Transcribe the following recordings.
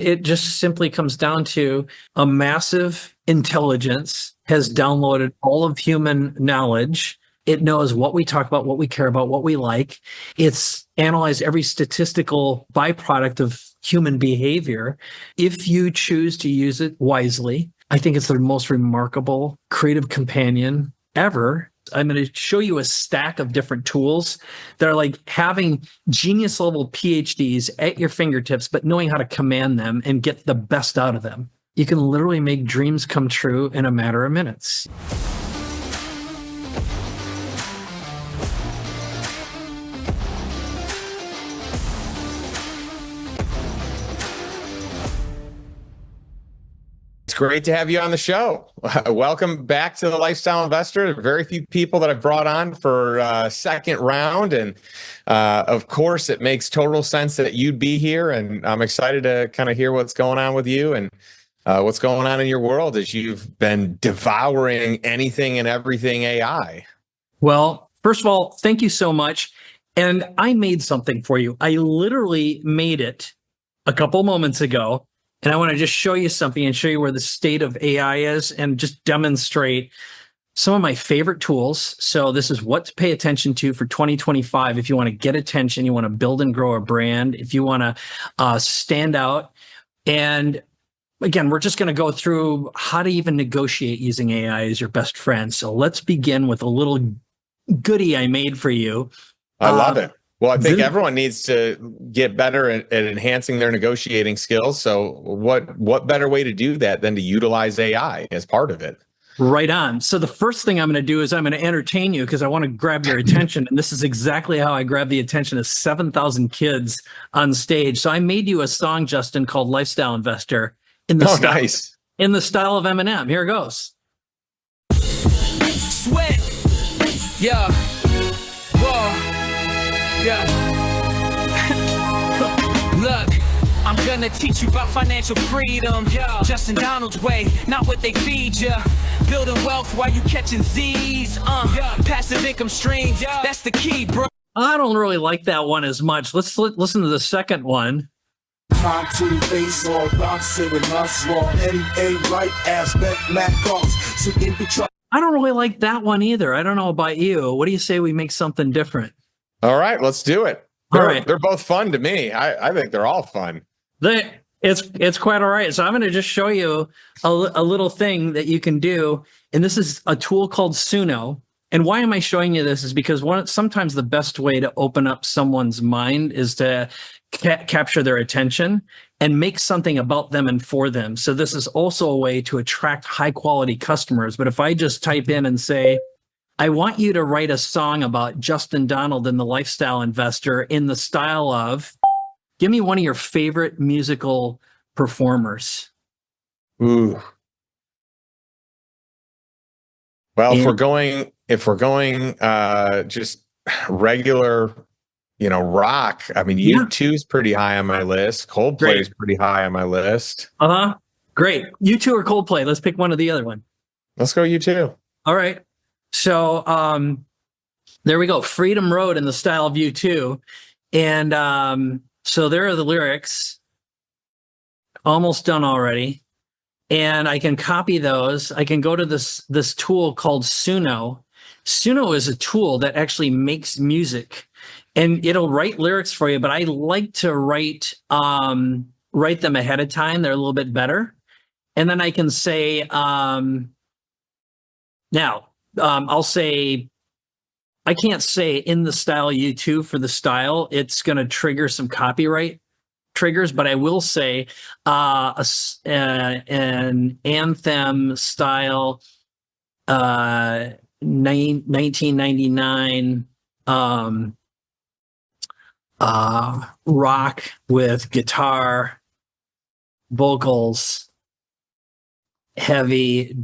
It just simply comes down to a massive intelligence has downloaded all of human knowledge. It knows what we talk about, what we care about, what we like. It's analyzed every statistical byproduct of human behavior. If you choose to use it wisely, I think it's the most remarkable creative companion ever. I'm going to show you a stack of different tools that are like having genius level PhDs at your fingertips, but knowing how to command them and get the best out of them. You can literally make dreams come true in a matter of minutes. It's great to have you on the show. Welcome back to the Lifestyle Investor. Very few people that I've brought on for second round. And of course, it makes total sense that you'd be here. And I'm excited to kind of hear what's going on with you and what's going on in your world as you've been devouring anything and everything AI. Well, first of all, thank you so much. And I made something for you. I literally made it a couple moments ago. And I want to just show you something and show you where the state of AI is and just demonstrate some of my favorite tools. So this is what to pay attention to for 2025. If you want to get attention, you want to build and grow a brand, if you want to stand out. And again, we're just going to go through how to even negotiate using AI as your best friend. So let's begin with a little goodie I made for you. I love it. Well, I think everyone needs to get better at enhancing their negotiating skills. So what better way to do that than to utilize AI as part of it? Right on. So the first thing I'm going to do is I'm going to entertain you because I want to grab your attention. And this is exactly how I grab the attention of 7,000 kids on stage. So I made you a song, Justin, called Lifestyle Investor in the in the style of Eminem. Here it goes. Sweat. Yeah. Whoa. Yeah. Look, I'm gonna teach you about financial freedom. Yeah. Justin Donald's way, not what they feed ya. Building wealth while you catching Z's. Passive income streams, that's the key, bro. I don't really like that one as much. Let's listen to the second one. Time to face all rocks and any right aspect lack costs. So in the I don't really like that one either. I don't know about you. What do you say we make something different? All right, let's do it. They're both fun to me. I think they're all fun. It's quite all right. So I'm going to just show you a little thing that you can do. And this is a tool called Suno. And why am I showing you this is because sometimes the best way to open up someone's mind is to capture their attention and make something about them and for them. So this is also a way to attract high quality customers. But if I just type in and say, I want you to write a song about Justin Donald and the Lifestyle Investor in the style of, give me one of your favorite musical performers. Ooh. Well, if we're going just regular, rock, I mean, U2's pretty high on my list. Coldplay is pretty high on my list. Great. U2 or Coldplay? Let's pick one or the other one. Let's go U2. All right. So there we go. Freedom Road in the style of U2. And so there are the lyrics. Almost done already. And I can copy those. I can go to this tool called Suno. Suno is a tool that actually makes music. And it'll write lyrics for you, but I like to write them ahead of time. They're a little bit better. And then I can say, I'll say, I can't say in the style U2 for the style. It's going to trigger some copyright triggers, but I will say an anthem style 1999 rock with guitar, vocals, heavy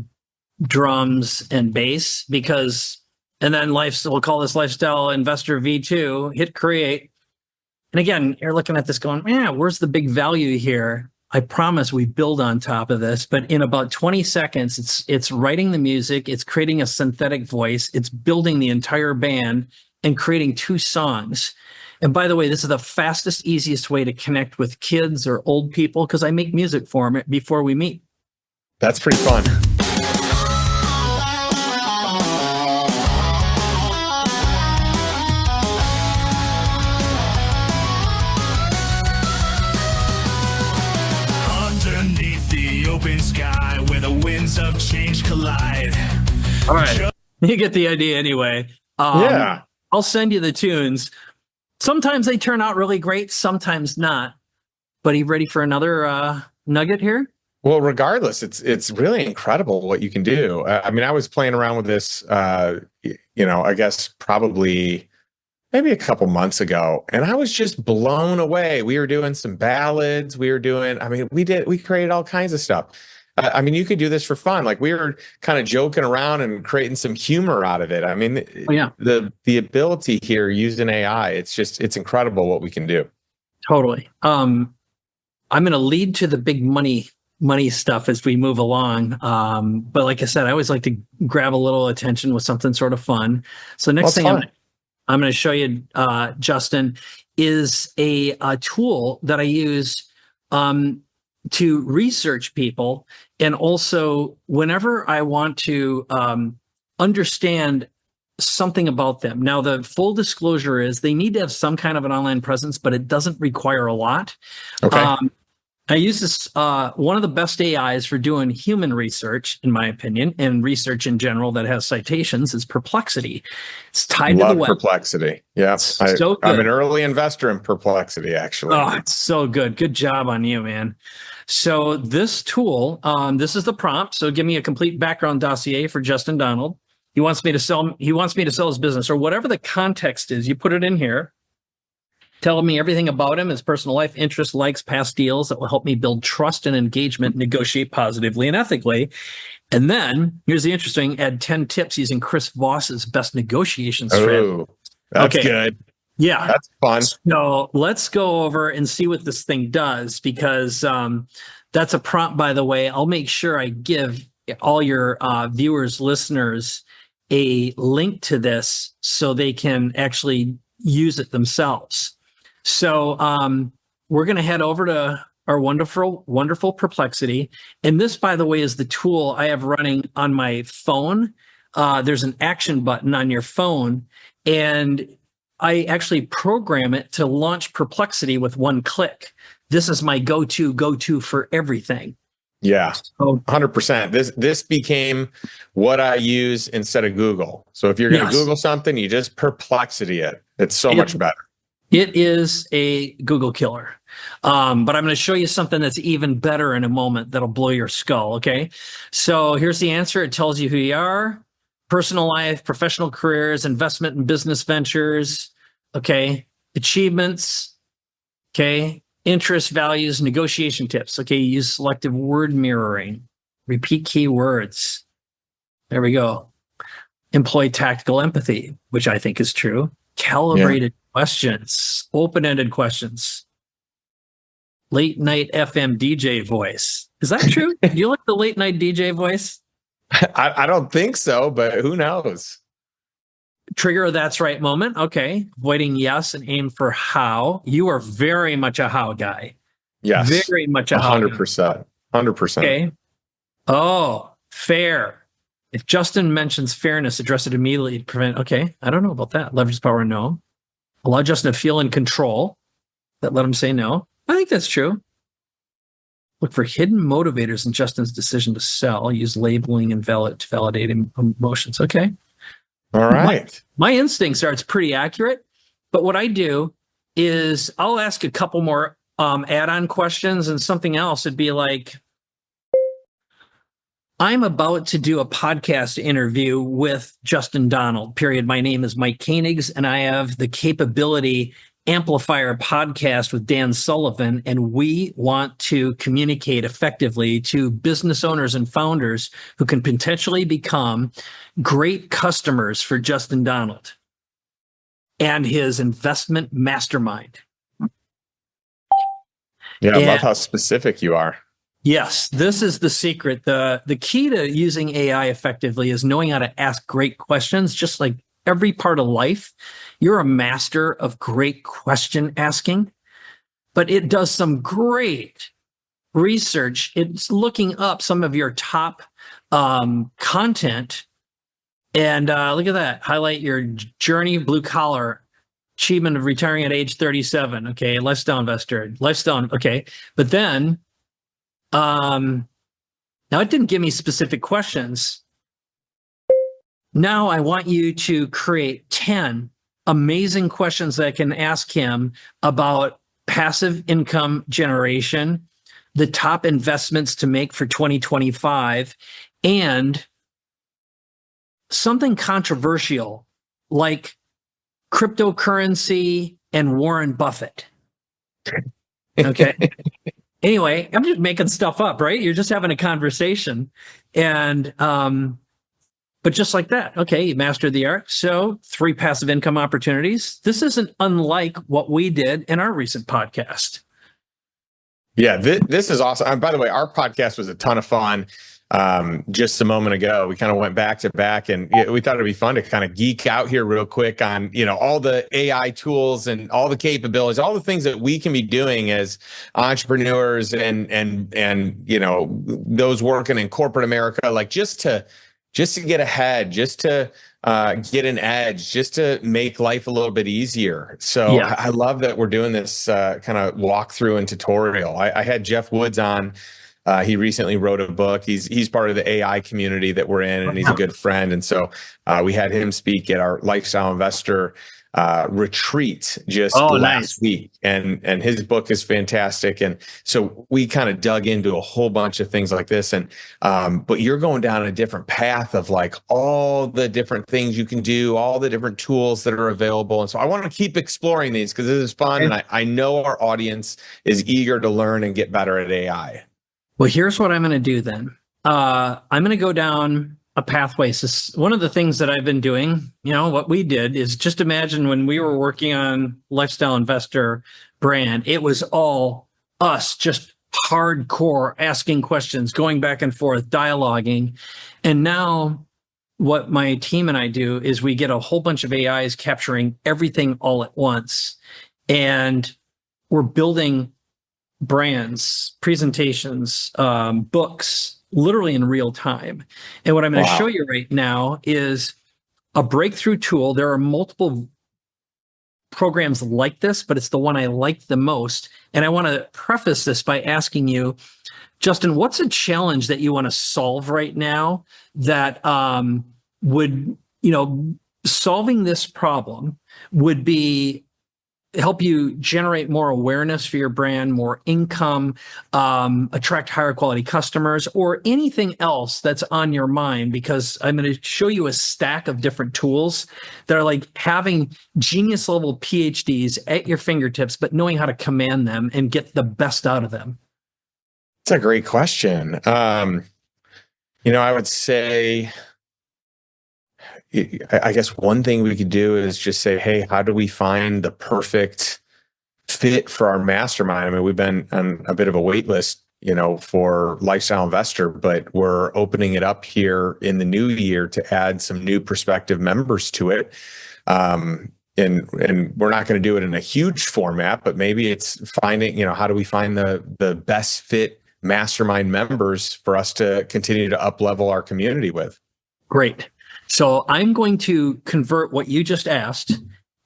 drums and bass, and then we'll call this Lifestyle Investor V2, hit create. And again, you're looking at this going, man, where's the big value here? I promise we build on top of this, but in about 20 seconds, it's writing the music, it's creating a synthetic voice, it's building the entire band and creating 2 songs. And by the way, this is the fastest, easiest way to connect with kids or old people because I make music for them before we meet. That's pretty fun. Underneath the open sky where the winds of change collide. All right. You get the idea anyway. Yeah. I'll send you the tunes. Sometimes they turn out really great, sometimes not. But are you ready for another nugget here? Well, regardless, it's really incredible what you can do. I mean, I was playing around with this, I guess probably maybe a couple months ago, and I was just blown away. We were doing some ballads. We created all kinds of stuff. I mean, you could do this for fun. Like we were kind of joking around and creating some humor out of it. I mean, the ability here using AI, it's incredible what we can do. Totally. I'm going to lead to the big money stuff as we move along. But like I said, I always like to grab a little attention with something sort of fun. So next thing I'm going to show you, Justin, is a tool that I use to research people. And also whenever I want to understand something about them. Now, the full disclosure is they need to have some kind of an online presence, but it doesn't require a lot. Okay. I use this, one of the best AIs for doing human research, in my opinion, and research in general that has citations is Perplexity. It's tied to the web. Perplexity. Yeah. I'm an early investor in Perplexity, actually. Oh, it's so good. Good job on you, man. So this tool, this is the prompt. So give me a complete background dossier for Justin Donald. He wants me to sell his business or whatever the context is. You put it in here. Telling me everything about him, his personal life, interests, likes, past deals that will help me build trust and engagement, negotiate positively and ethically. And then, here's the interesting, add 10 tips using Chris Voss's best negotiation strategy. Oh, that's good. Yeah. That's fun. So let's go over and see what this thing does because that's a prompt, by the way. I'll make sure I give all your viewers, listeners, a link to this so they can actually use it themselves. So we're going to head over to our wonderful, wonderful Perplexity. And this, by the way, is the tool I have running on my phone. There's an action button on your phone, and I actually program it to launch Perplexity with one click. This is my go-to for everything. Yeah, 100%. This became what I use instead of Google. So if you're going to Google something, you just Perplexity it. It's so much better. It is a Google killer. But I'm going to show you something that's even better in a moment that'll blow your skull, okay? So here's the answer. It tells you who you are, personal life, professional careers, investment and business ventures, okay, achievements, okay, interests, values, negotiation tips. Okay, use selective word mirroring, repeat keywords. There we go. Employ tactical empathy, which I think is true. Calibrated questions, open-ended questions. Late night FM DJ voice. Is that true? Do you like the late night DJ voice? I don't think so, but who knows? Trigger a that's right moment. Okay. Avoiding yes and aim for how. You are very much a how guy. Yes. Very much a how 100%. 100%. Okay. Oh, fair. If Justin mentions fairness, address it immediately to prevent. Okay. I don't know about that. Leverage power, no. Allow Justin to feel in control. That let him say no. I think that's true. Look for hidden motivators in Justin's decision to sell. Use labeling and to validate emotions. Okay. All right. My instincts are it's pretty accurate, but what I do is I'll ask a couple more add-on questions and something else. It'd be like, I'm about to do a podcast interview with Justin Donald, period. My name is Mike Koenigs, and I have the Capability Amplifier podcast with Dan Sullivan, and we want to communicate effectively to business owners and founders who can potentially become great customers for Justin Donald and his investment mastermind. Yeah, I love how specific you are. Yes, this is the secret. The key to using AI effectively is knowing how to ask great questions, just like every part of life. You're a master of great question asking, but it does some great research. It's looking up some of your top content. And look at that. Highlight your journey, blue collar, achievement of retiring at age 37. Okay. Lifestyle investor, lifestyle. Okay. But then, now it didn't give me specific questions. Now I want you to create 10 amazing questions that I can ask him about passive income generation, the top investments to make for 2025, and something controversial like cryptocurrency and Warren Buffett. Okay. Anyway, I'm just making stuff up, right? You're just having a conversation. And, but just like that, okay, you mastered the art. So 3 passive income opportunities. This isn't unlike what we did in our recent podcast. Yeah, this is awesome. And by the way, our podcast was a ton of fun. Just a moment ago, we kind of went back to back, and we thought it'd be fun to kind of geek out here real quick on, all the AI tools and all the capabilities, all the things that we can be doing as entrepreneurs and those working in corporate America, like just to get ahead, just to get an edge, just to make life a little bit easier. So yeah. I love that we're doing this kind of walkthrough and tutorial. I had Jeff Woods on. He recently wrote a book. He's part of the AI community that we're in, and he's a good friend. And so we had him speak at our Lifestyle Investor retreat just last week. And his book is fantastic. And so we kind of dug into a whole bunch of things like this. And but you're going down a different path of like all the different things you can do, all the different tools that are available. And so I want to keep exploring these because this is fun. And I know our audience is eager to learn and get better at AI. Well, here's what I'm going to do then. I'm going to go down a pathway. So one of the things that I've been doing, what we did is just imagine when we were working on Lifestyle Investor brand, it was all us just hardcore asking questions, going back and forth, dialoguing. And now what my team and I do is we get a whole bunch of AIs capturing everything all at once. And we're building brands, presentations, books, literally in real time. And what I'm going to show you right now is a breakthrough tool. There are multiple programs like this, but it's the one I like the most. And I want to preface this by asking you, Justin, what's a challenge that you want to solve right now that would, solving this problem would be help you generate more awareness for your brand, more income, attract higher quality customers, or anything else that's on your mind? Because I'm going to show you a stack of different tools that are like having genius level PhDs at your fingertips, but knowing how to command them and get the best out of them. That's a great question. I would say, I guess one thing we could do is just say, hey, how do we find the perfect fit for our mastermind? I mean, we've been on a bit of a wait list, for Lifestyle Investor, but we're opening it up here in the new year to add some new prospective members to it. And we're not going to do it in a huge format, but maybe it's finding, how do we find the best fit mastermind members for us to continue to up-level our community with? Great. So I'm going to convert what you just asked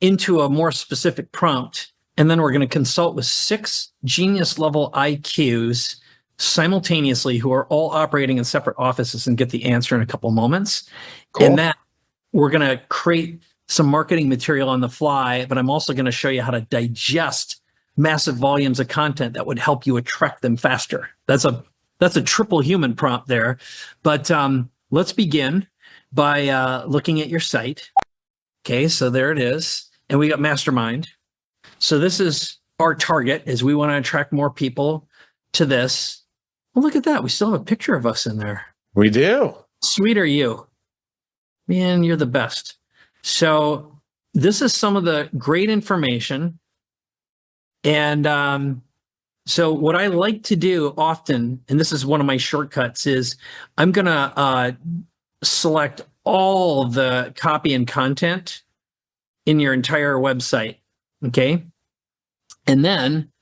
into a more specific prompt, and then we're going to consult with 6 genius level IQs simultaneously who are all operating in separate offices and get the answer in a couple moments. Cool. And then we're going to create some marketing material on the fly, but I'm also going to show you how to digest massive volumes of content that would help you attract them faster. That's a triple human prompt there. But let's begin by looking at your site. Okay, so there it is. And we got Mastermind. So this is our target, is we want to attract more people to this. Well, look at that. We still have a picture of us in there. We do. Sweet are you. Man, you're the best. So this is some of the great information. And so what I like to do often, and this is one of my shortcuts, is I'm going to select all the copy and content in your entire website. Okay. And then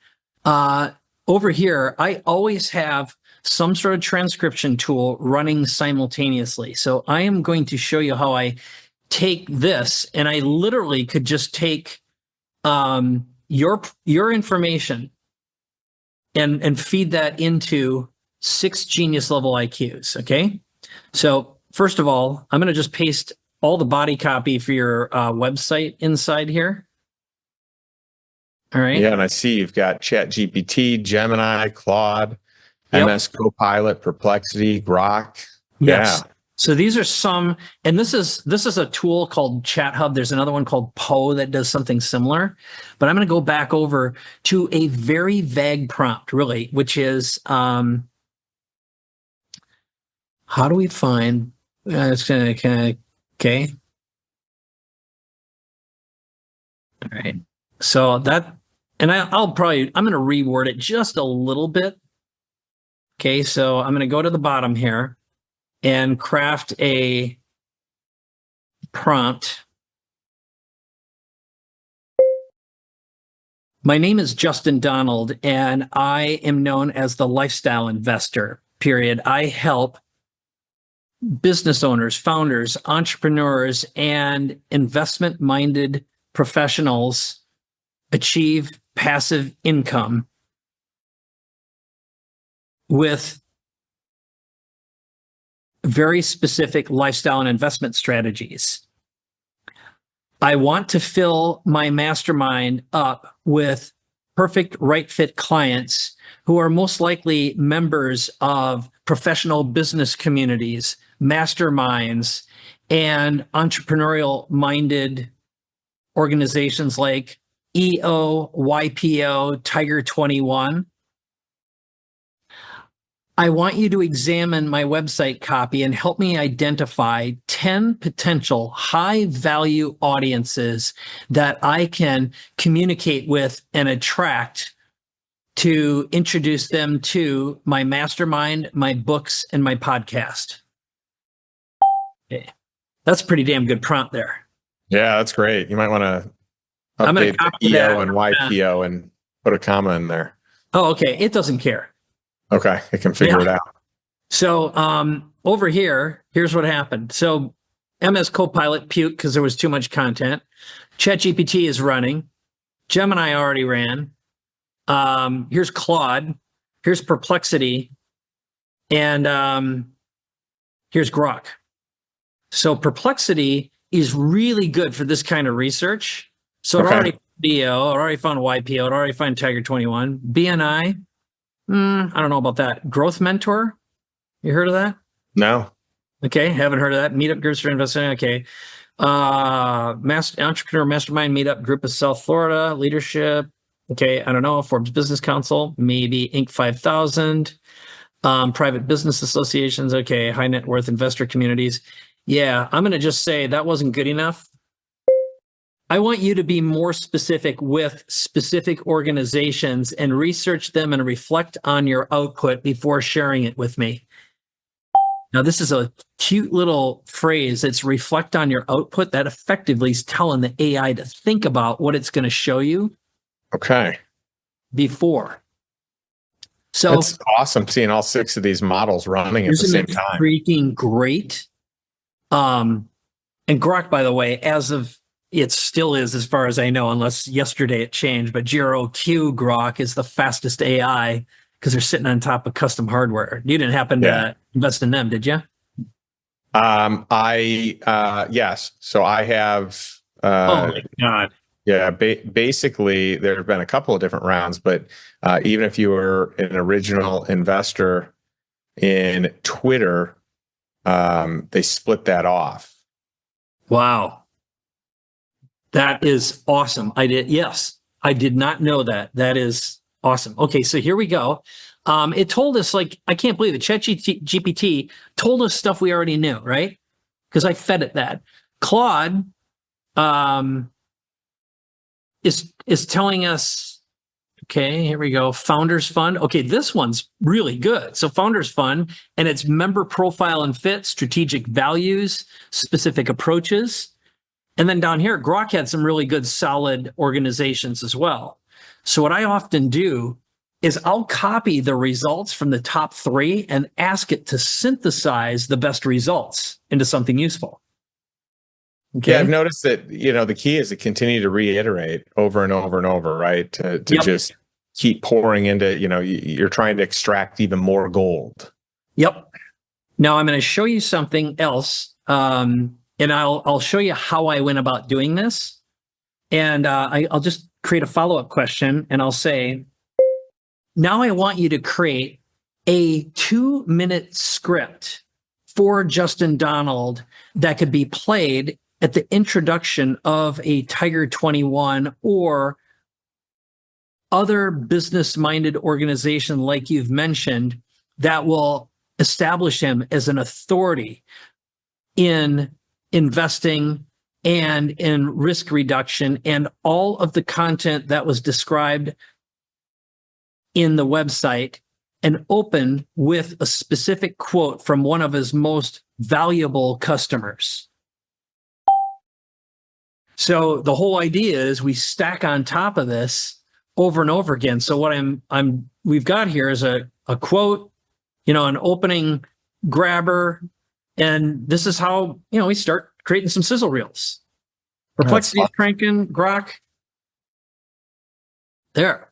over here, I always have some sort of transcription tool running simultaneously. So I am going to show you how I take this, and I literally could just take your information and feed that into 6 genius level IQs. Okay. So first of all, I'm going to just paste all the body copy for your website inside here. All right. Yeah, and I see you've got ChatGPT, Gemini, Claude, MS Copilot, Perplexity, Grok. Yes. Yeah. So these are some, and this is a tool called Chat Hub. There's another one called Poe that does something similar. But I'm going to go back over to a very vague prompt, really, which is how do we find? It's going to okay. All right. So that, and I'm going to reword it just a little bit. Okay. So I'm going to go to the bottom here and craft a prompt. My name is Justin Donald, and I am known as the lifestyle investor, period. I help business owners, founders, entrepreneurs, and investment-minded professionals achieve passive income with very specific lifestyle and investment strategies. I want to fill my mastermind up with perfect right fit clients who are most likely members of professional business communities, masterminds, and entrepreneurial minded organizations like EO, YPO, Tiger 21. I want you to examine my website copy and help me identify 10 potential high-value audiences that I can communicate with and attract to introduce them to my mastermind, my books, and my podcast. Okay. That's a pretty damn good prompt there. Yeah, that's great. You might want to I'm going update to the EO and YPO and put a comma in there. Oh, okay. It doesn't care. Okay, it can figure it out. So over here, here's what happened. So MS Copilot puked because there was too much content. ChatGPT is running. Gemini already ran. Here's Claude. Here's Perplexity. And here's Grok. So Perplexity is really good for this kind of research. So it already found DO, it already found YPO, it already found Tiger 21. BNI, I don't know about that. Growth Mentor, you heard of that? No. Okay, haven't heard of that. Meetup groups for investing. Okay. Entrepreneur Mastermind Meetup Group of South Florida, Leadership. Okay, I don't know. Forbes Business Council, maybe Inc. 5000. Private Business Associations. Okay, high net worth investor communities. Yeah, I'm going to just say that wasn't good enough. I want you to be more specific with specific organizations and research them and reflect on your output before sharing it with me. Now, this is a cute little phrase. It's reflect on your output. That effectively is telling the AI to think about what it's going to show you. Okay. Before. So it's awesome seeing all 6 of these models running at the same time. Freaking great. And Grok, by the way, as of it still is, as far as I know, unless yesterday it changed, but GROQ Grok is the fastest AI because they're sitting on top of custom hardware. You didn't happen to invest in them, did you? Yes. So I have. Oh my God. Yeah. Basically, there have been a couple of different rounds, but even if you were an original investor in Twitter, they split that off. Wow. That is awesome. I did not know that. That is awesome. Okay, so here we go. It told us, like, I can't believe it. ChatGPT told us stuff we already knew, right? Because I fed it that. Claude is telling us Okay, here we go. Founders Fund. Okay, this one's really good. So Founders Fund, and it's member profile and fit, strategic values, specific approaches. And then down here, Grok had some really good, solid organizations as well. So what I often do is I'll copy the results from the top 3 and ask it to synthesize the best results into something useful. Okay. Yeah, I've noticed that, the key is to continue to reiterate over and over and over, right? To just keep pouring into, you're trying to extract even more gold. Yep. Now I'm going to show you something else. And I'll show you how I went about doing this. And I'll just create a follow-up question and I'll say, now I want you to create a 2-minute script for Justin Donald that could be played at the introduction of a Tiger 21 or other business-minded organization like you've mentioned that will establish him as an authority in investing and in risk reduction and all of the content that was described in the website, and open with a specific quote from one of his most valuable customers. So the whole idea is we stack on top of this over and over again. So what we've got here is a quote, an opening grabber, and this is how, we start creating some sizzle reels. Perplexity, cranking, Grok. There.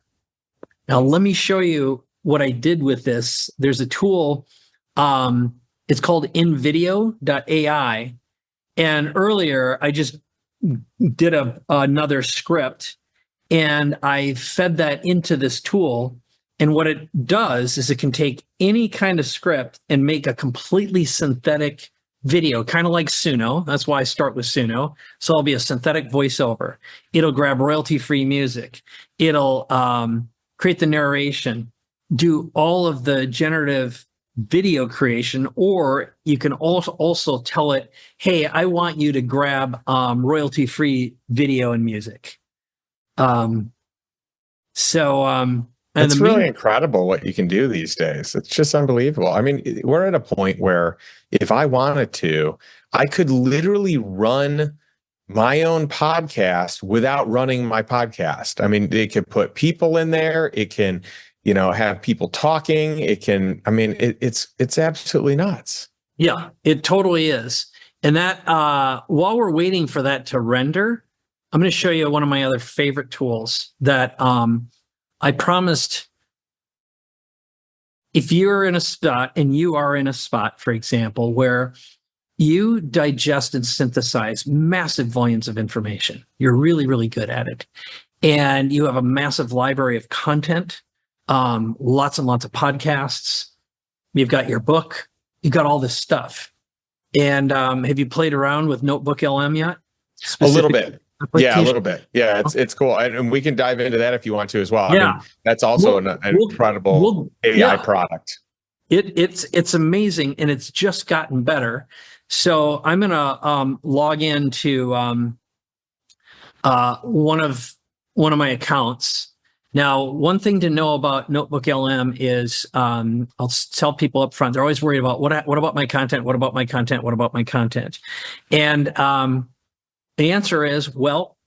Now let me show you what I did with this. There's a tool, it's called invideo.ai. And earlier I just did another script and I fed that into this tool. And what it does is it can take any kind of script and make a completely synthetic video, kind of like Suno. That's why I start with Suno. So it'll be a synthetic voiceover. It'll grab royalty-free music. It'll create the narration, do all of the generative video creation, or you can also tell it, hey, I want you to grab royalty-free video and music. It's really incredible what you can do these days. It's just unbelievable. I mean, we're at a point where if I wanted to, I could literally run my own podcast without running my podcast. I mean, they could put people in there. It can, have people talking. It can, it's absolutely nuts. Yeah, it totally is. And that, while we're waiting for that to render, I'm going to show you one of my other favorite tools that I promised. If you're in a spot, and you are in a spot, for example, where you digest and synthesize massive volumes of information, you're really, really good at it, and you have a massive library of content, lots and lots of podcasts, you've got your book, you've got all this stuff. And have you played around with Notebook LM yet? A little bit. Yeah, a little bit. Yeah, it's cool. And we can dive into that if you want to as well. Yeah. I mean, that's also an incredible AI product. It's amazing, and it's just gotten better. So I'm going to log into one of my accounts. Now, one thing to know about Notebook LM is I'll tell people up front, they're always worried about what about my content? What about my content? What about my content? And the answer is, well,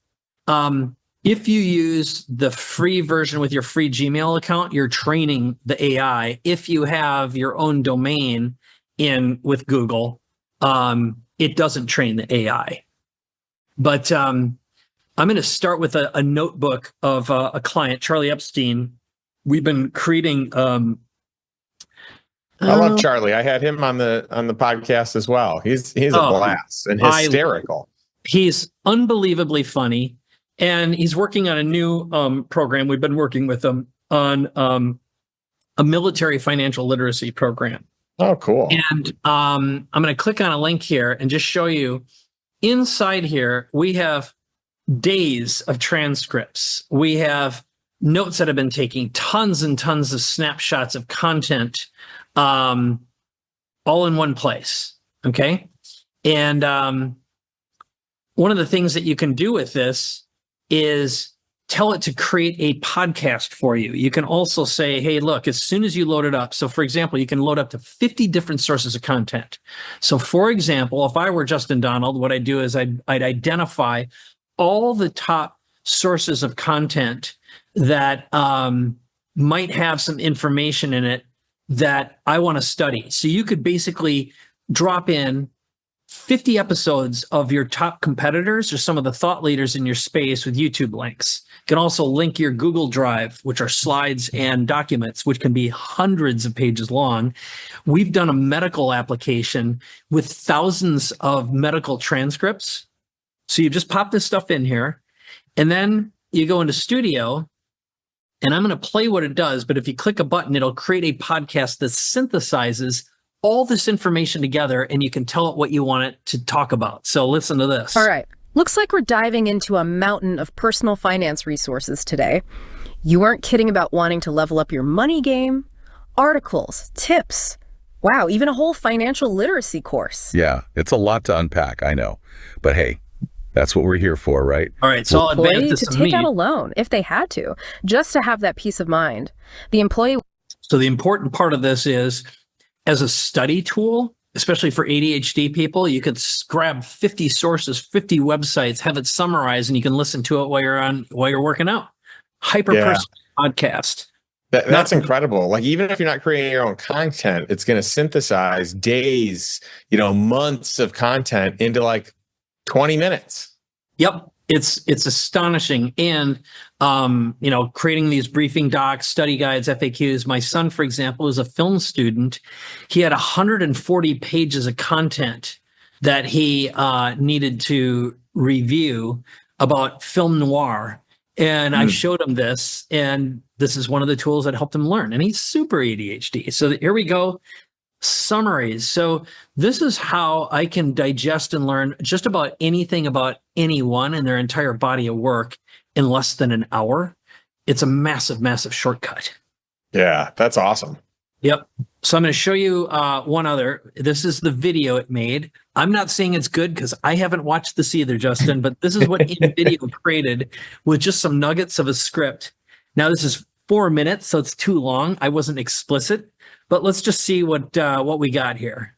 if you use the free version with your free Gmail account, you're training the AI. If you have your own domain with Google, it doesn't train the AI. But I'm going to start with a notebook of a client, Charlie Epstein. We've been creating. I love Charlie. I had him on the podcast as well. He's a blast and hysterical. He's unbelievably funny, and he's working on a new program. We've been working with him on a military financial literacy program. Oh, cool. And I'm going to click on a link here and just show you inside here, we have days of transcripts. We have notes that have been taking, tons and tons of snapshots of content, all in one place. Okay. And one of the things that you can do with this is tell it to create a podcast for you. You can also say, hey, look, as soon as you load it up. So for example, you can load up to 50 different sources of content. So for example, if I were Justin Donald, what I'd do is I'd identify all the top sources of content that might have some information in it that I want to study. So you could basically drop in 50 episodes of your top competitors or some of the thought leaders in your space with YouTube links. You can also link your Google Drive, which are slides and documents, which can be hundreds of pages long. We've done a medical application with thousands of medical transcripts. So you just pop this stuff in here, and then you go into Studio, and I'm going to play what it does. But if you click a button, it'll create a podcast that synthesizes all this information together, and you can tell it what you want it to talk about. So listen to this. All right. Looks like we're diving into a mountain of personal finance resources today. You weren't kidding about wanting to level up your money game. Articles, tips. Wow, even a whole financial literacy course. Yeah, it's a lot to unpack, I know. But hey, that's what we're here for, right? All right, so I'll advance Employee this to to take me. out a loan if they had to, just to have that peace of mind. The employee. So the important part of this is, as a study tool, especially for ADHD people, you could grab 50 sources, 50 websites, have it summarized, and you can listen to it while you're working out. Hyper-personal podcast. That's incredible. Like, even if you're not creating your own content, it's going to synthesize days, months of content into like 20 minutes. Yep. It's astonishing. And, creating these briefing docs, study guides, FAQs. My son, for example, is a film student. He had 140 pages of content that he needed to review about film noir. And I showed him this, and this is one of the tools that helped him learn. And he's super ADHD. So here we go. Summaries. So this is how I can digest and learn just about anything about anyone and their entire body of work in less than an hour. It's a massive, massive shortcut. Yeah, that's awesome. Yep. So I'm going to show you one other. This is the video it made. I'm not saying it's good because I haven't watched this either, Justin, but this is what InVideo created with just some nuggets of a script. Now, this is 4 minutes, so it's too long. I wasn't explicit. But let's just see what we got here.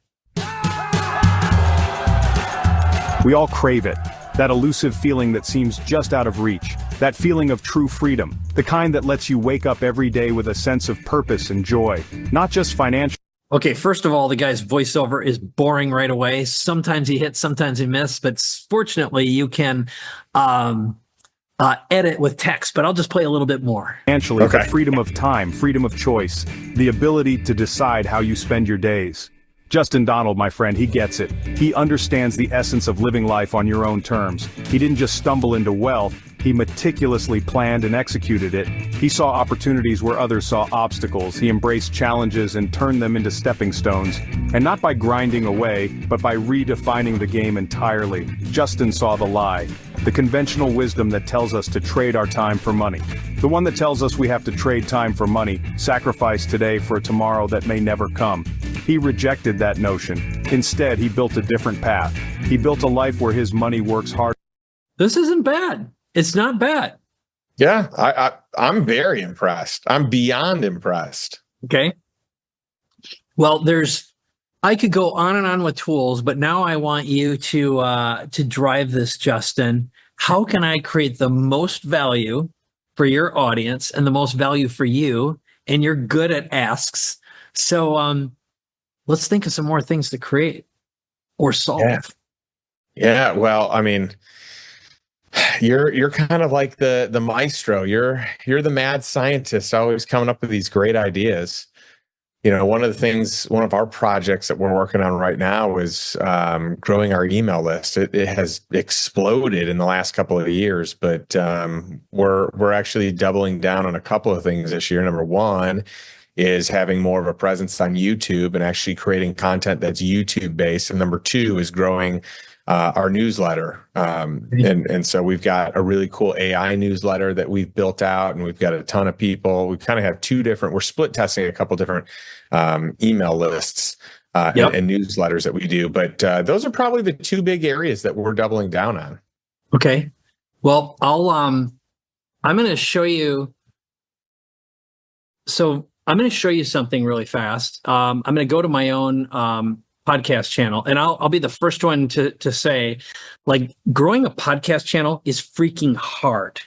We all crave it, that elusive feeling that seems just out of reach, that feeling of true freedom, the kind that lets you wake up every day with a sense of purpose and joy, not just financial. Okay, first of all, the guy's voiceover is boring right away. Sometimes he hits, sometimes he misses, but fortunately you can edit with text, but I'll just play a little bit more. Financially, but freedom of time, freedom of choice, the ability to decide how you spend your days. Justin Donald, my friend, he gets it. He understands the essence of living life on your own terms. He didn't just stumble into wealth, he meticulously planned and executed it. He saw opportunities where others saw obstacles. He embraced challenges and turned them into stepping stones. And not by grinding away, but by redefining the game entirely. Justin saw the lie. The conventional wisdom that tells us to trade our time for money. The one that tells us we have to trade time for money, sacrifice today for a tomorrow that may never come. He rejected that notion. Instead, he built a different path. He built a life where his money works hard. This isn't bad. It's not bad. Yeah, I'm very impressed. I'm beyond impressed. Okay. Well, I could go on and on with tools, but now I want you to drive this, Justin. How can I create the most value for your audience and the most value for you? And you're good at asks. So let's think of some more things to create or solve. Yeah. Well, I mean, you're kind of like the maestro. You're the mad scientist, always coming up with these great ideas. One of our projects that we're working on right now is growing our email list. It has exploded in the last couple of years, but we're actually doubling down on a couple of things this year. Number one is having more of a presence on YouTube and actually creating content that's YouTube based. And number two is growing our newsletter. And so we've got a really cool AI newsletter that we've built out, and we've got a ton of people. We kind of have we're split testing a couple different email lists and newsletters that we do. But those are probably the two big areas that we're doubling down on. Okay. Well, I'm going to show you. So I'm going to show you something really fast. I'm going to go to my own podcast channel, and I'll be the first one to say, like, growing a podcast channel is freaking hard.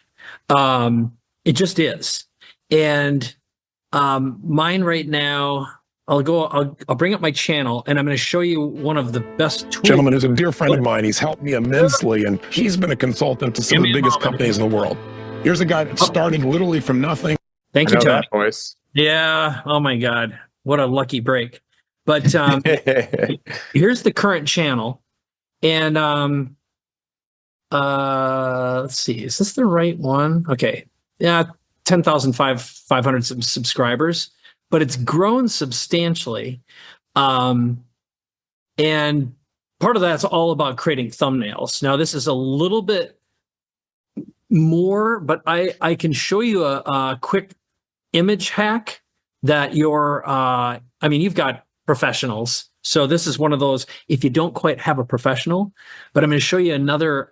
It just is. And mine right now, I'll bring up my channel, and I'm going to show you one of the best tools. Gentleman who's a dear friend of mine. He's helped me immensely, and he's been a consultant to some of the biggest companies in the world. Here's a guy that started literally from nothing. Thank you, Tony. That voice. Yeah. Oh my God. What a lucky break. But here's the current channel. And let's see. Is this the right one? Okay. Yeah. 10,500 subscribers, but it's grown substantially. And part of that's all about creating thumbnails. Now, this is a little bit more, but I can show you a quick image hack that you've got professionals. So this is one of those, if you don't quite have a professional, but I'm going to show you another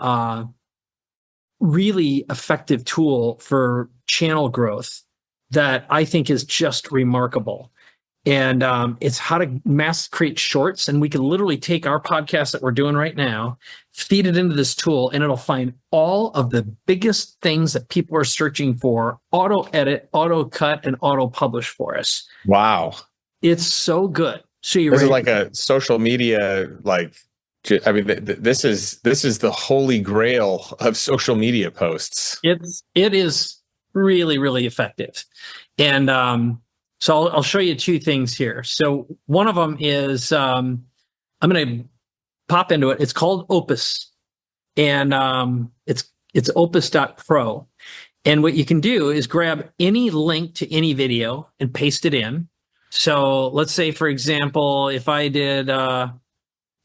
really effective tool for channel growth that I think is just remarkable. And it's how to mass create shorts. And we can literally take our podcast that we're doing right now, feed it into this tool, and it'll find all of the biggest things that people are searching for, auto edit, auto cut, and auto publish for us. Wow. It's so good. So this is like a social media, this is the holy grail of social media posts. It is really, really effective. And so I'll show you two things here. So one of them is, I'm going to pop into it. It's called Opus, and it's opus.pro. And what you can do is grab any link to any video and paste it in. So let's say, for example, if I did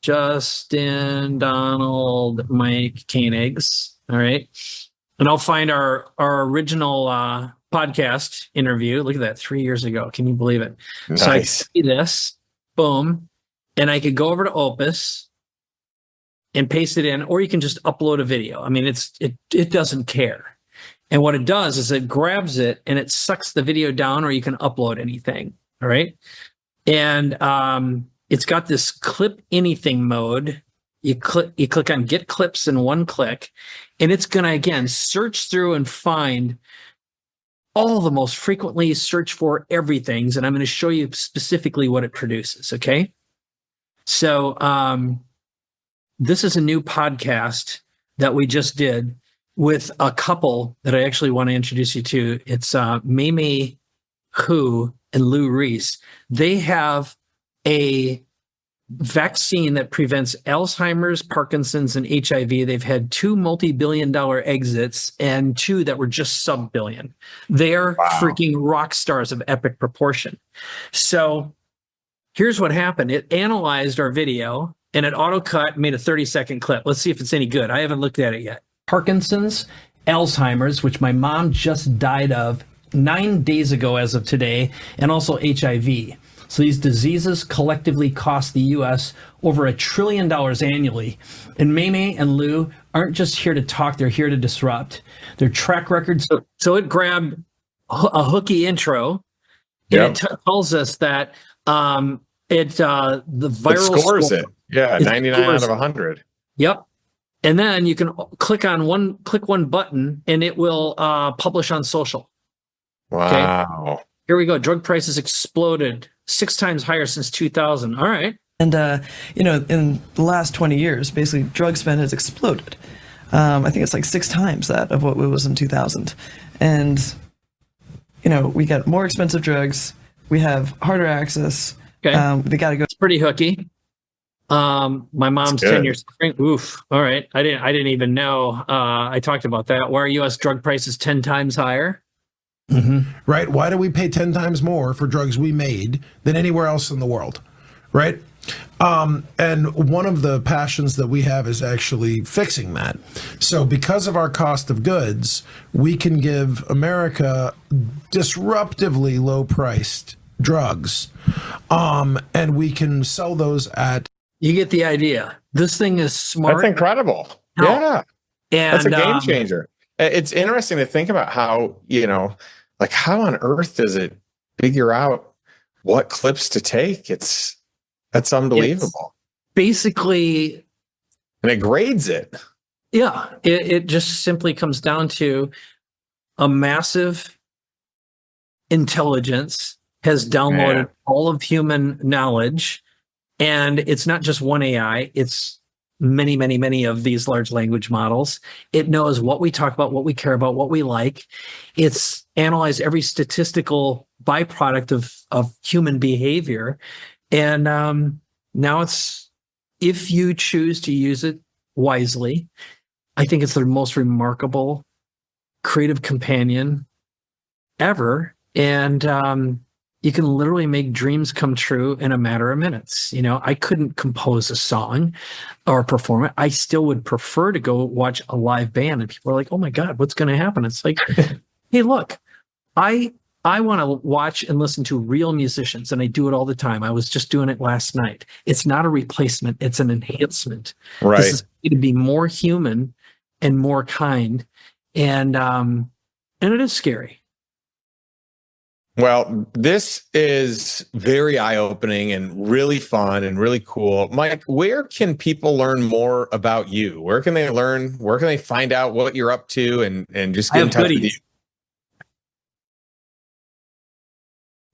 Justin, Donald, Mike Koenigs, all right, and I'll find our original podcast interview. Look at that, 3 years ago. Can you believe it? Nice. So I see this, boom, and I could go over to Opus and paste it in, or you can just upload a video. I mean, it doesn't care. And what it does is it grabs it and it sucks the video down, or you can upload anything. All right. And it's got this clip anything mode. You click on get clips in one click, and it's going to, again, search through and find all the most frequently searched for everythings. And I'm going to show you specifically what it produces. Okay. So this is a new podcast that we just did with a couple that I actually want to introduce you to. It's Mei Hu and Lou Reese. They have a vaccine that prevents Alzheimer's, Parkinson's, and HIV. They've had 2 multi-billion-dollar exits and 2 that were just sub-billion. They're freaking rock stars of epic proportion. So here's what happened. It analyzed our video and it auto-cut, made a 30-second clip. Let's see if it's any good. I haven't looked at it yet. Parkinson's, Alzheimer's, which my mom just died of 9 days ago as of today, and also HIV. So these diseases collectively cost the U.S. over $1 trillion annually. And Mei and Lou aren't just here to talk, they're here to disrupt. Their track records. So it grabbed a hooky intro, and it tells us that the viral it scores score, it. Yeah, 99 out of 100. Yep. And then you can click one button, and it will publish on social. Wow. Okay? Here we go. Drug prices exploded 6 times higher since 2000. All right. And, in the last 20 years, basically drug spend has exploded. I think it's like 6 times that of what it was in 2000. And, we got more expensive drugs. We have harder access. Okay. They got to go. It's pretty hooky. My mom's 10 years. Oof. All right. I didn't even know. I talked about that. Why are U.S. drug prices 10 times higher? Mm-hmm. Right? Why do we pay 10 times more for drugs we made than anywhere else in the world? Right? And one of the passions that we have is actually fixing that. So because of our cost of goods, we can give America disruptively low-priced drugs, and we can sell those at... You get the idea. This thing is smart. That's incredible. Yeah. And that's a game changer. It's interesting to think about how, like how on earth does it figure out what clips to take? That's unbelievable. It's basically, and it grades it. Yeah, it just simply comes down to a massive intelligence has downloaded all of human knowledge, and it's not just one AI, it's many, many, many of these large language models. It knows what we talk about, what we care about, what we like. It's analyzed every statistical byproduct of human behavior. And now it's, if you choose to use it wisely, I think it's the most remarkable creative companion ever. And you can literally make dreams come true in a matter of minutes. I couldn't compose a song or perform it. I still would prefer to go watch a live band, and people are like, oh my God, what's going to happen? It's like, hey, look, I want to watch and listen to real musicians, and I do it all the time. I was just doing it last night. It's not a replacement. It's an enhancement. Right. This is to be more human and more kind. And it is scary. Well, this is very eye-opening and really fun and really cool. Mike, where can people learn more about you? Where can they learn? Where can they find out what you're up to and just get in touch with you?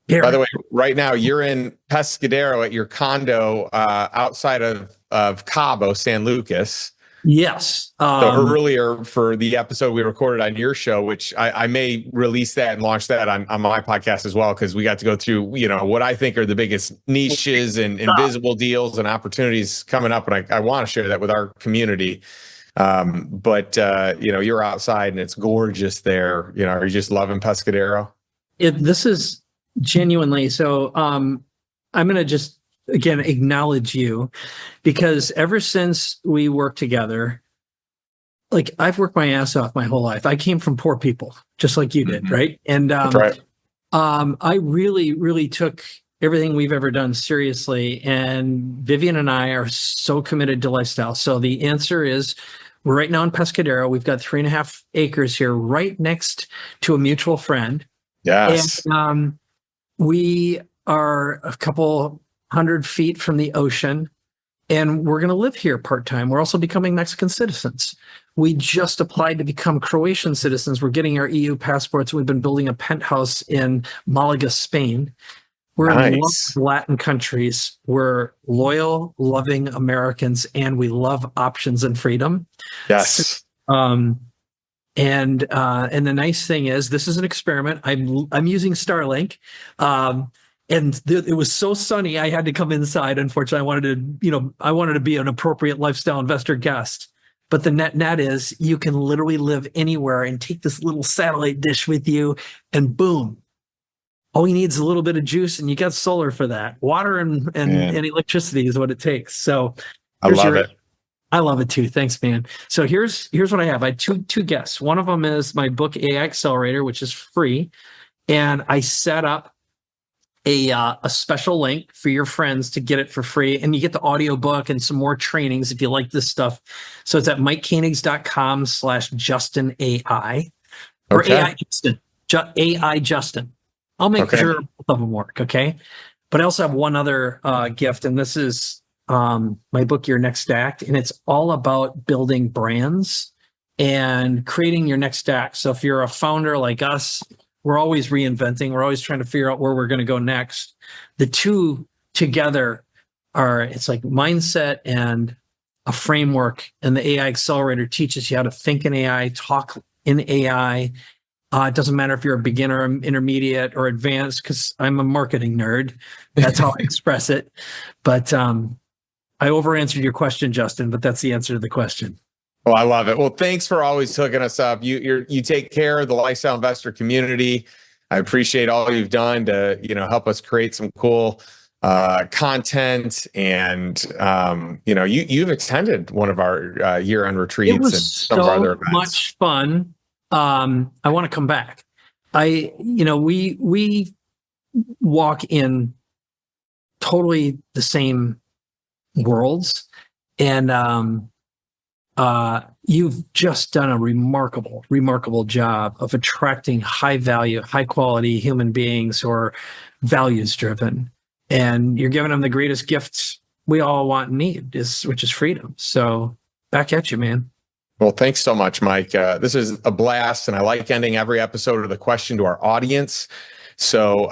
Here. By the way, right now you're in Pescadero at your condo outside of Cabo, San Lucas. Yes. So earlier for the episode we recorded on your show, which I may release that and launch that on my podcast as well, because we got to go through, what I think are the biggest niches and invisible deals and opportunities coming up. And I want to share that with our community. But you're outside and it's gorgeous there. Are you just loving Pescadero? This is genuinely. So I'm going to just, again, acknowledge you, because ever since we worked together, like I've worked my ass off my whole life. I came from poor people, just like you did, right? And right. I really, really took everything we've ever done seriously. And Vivian and I are so committed to lifestyle. So the answer is, we're right now in Pescadero. We've got 3.5 acres here, right next to a mutual friend. Yes. And we are a couple 100 feet from the ocean, and we're going to live here part-time. We're also becoming Mexican citizens. We just applied to become Croatian citizens. We're getting our EU passports. We've been building a penthouse in Malaga, Spain. We're in love with Latin countries. We're loyal, loving Americans, and we love options and freedom. Yes. And the nice thing is, this is an experiment. I'm using Starlink. And it was so sunny, I had to come inside. Unfortunately, I wanted to be an appropriate lifestyle investor guest. But the net is, you can literally live anywhere and take this little satellite dish with you, and boom, all you need is a little bit of juice, and you got solar for that. Water and electricity is what it takes. So I love it. I love it too. Thanks, man. So here's what I have. I had two guests. One of them is my book, AI Accelerator, which is free, and I set up a special link for your friends to get it for free. And you get the audiobook and some more trainings if you like this stuff. So it's at MikeKoenigs.com/JustinAI or AI Justin. AI Justin. I'll make sure both of them work. Okay. But I also have one other gift, and this is my book, Your Next Act. And it's all about building brands and creating your next act. So if you're a founder like us, we're always reinventing. We're always trying to figure out where we're going to go next. The two together it's like mindset and a framework. And the AI Accelerator teaches you how to think in AI, talk in AI. It doesn't matter if you're a beginner, intermediate, or advanced, because I'm a marketing nerd. That's how I express it. But I over-answered your question, Justin, but that's the answer to the question. Oh, I love it. Well, thanks for always hooking us up. You take care of the lifestyle investor community. I appreciate all you've done to help us create some cool content. And you've attended one of our year-end retreats. It was and some of our other events. Much fun. I want to come back. We walk in totally the same worlds, and You've just done a remarkable job of attracting high value, high quality human beings who are values driven. And you're giving them the greatest gifts we all want and need, which is freedom. So back at you, man. Well, thanks so much, Mike. This is a blast, and I like ending every episode with a question to our audience. So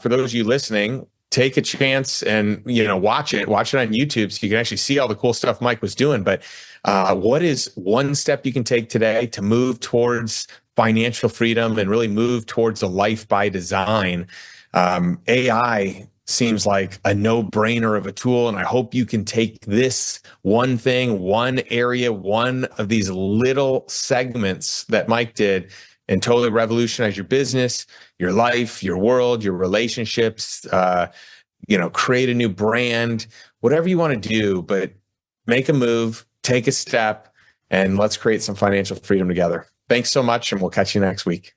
for those of you listening, take a chance and watch it on YouTube so you can actually see all the cool stuff Mike was doing. But what is one step you can take today to move towards financial freedom and really move towards a life by design? AI seems like a no-brainer of a tool, and I hope you can take this one thing, one area, one of these little segments that Mike did and totally revolutionize your business, your life, your world, your relationships, create a new brand, whatever you want to do, but make a move, take a step, and let's create some financial freedom together. Thanks so much, and we'll catch you next week.